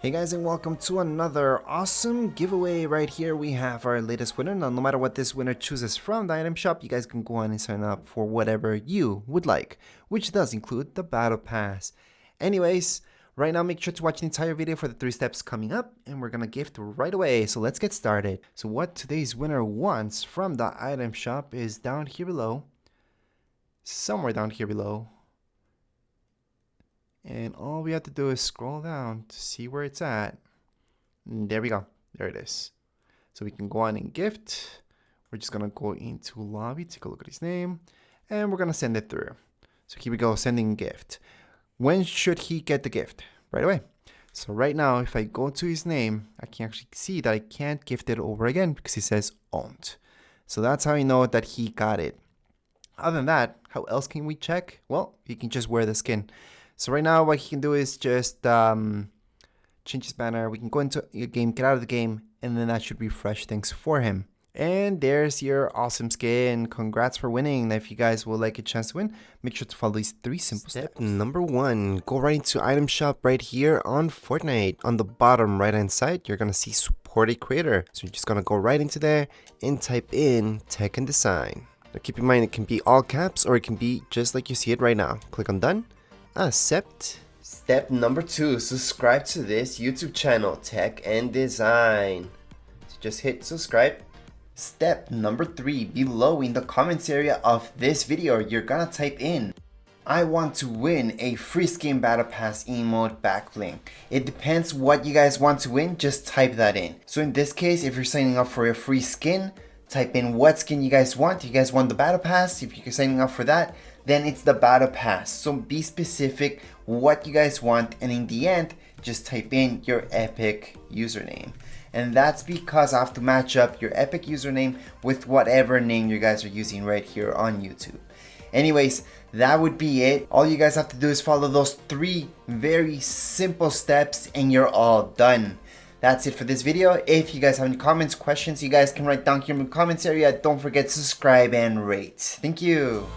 Hey guys, and welcome to another awesome giveaway. Right here we have our latest winner. Now, no matter what this winner chooses from the item shop, you guys can go on and sign up for whatever you would like, which does include the battle pass. Anyways, right now make sure to watch the entire video for the 3 steps coming up, and we're gonna gift right away. So let's get started. So what today's winner wants from the item shop is down here below, somewhere down here below. And all we have to do is scroll down to see where it's at. And there we go. There it is. So we can go on and gift. We're just going to go into lobby, take a look at his name, and we're going to send it through. So here we go, sending gift. When should he get the gift? Right away. So right now, if I go to his name, I can actually see that I can't gift it over again because he says owned. So that's how I know that he got it. Other than that, how else can we check? Well, he can just wear the skin. So right now what he can do is just change his banner. We can go into your game, get out of the game, and then that should refresh things for him. And there's your awesome skin. Congrats for winning. Now, if you guys would like a chance to win, make sure to follow these 3 simple steps. Number 1, go right into item shop right here on Fortnite. On the bottom right hand side, you're going to see support a creator. So you're just going to go right into there and type in tech and design. Now keep in mind, it can be all caps or it can be just like you see it right now. Click on done. Accept. Step number 2, subscribe to this YouTube channel, Tech and Design. So just hit subscribe. Step number 3, below in the comments area of this video, you're gonna type in, I want to win a free skin battle pass emote back bling. It depends what you guys want to win, just type that in. So in this case, if you're signing up for a free skin, type in what skin you guys want. You guys want the battle pass? If you're signing up for that, then it's the battle pass. So be specific what you guys want, and in the end, just type in your epic username. And that's because I have to match up your epic username with whatever name you guys are using right here on YouTube. Anyways, that would be it. All you guys have to do is follow those 3 very simple steps and you're all done. That's it for this video. If you guys have any comments, questions, you guys can write down here in the comments area. Don't forget to subscribe and rate. Thank you.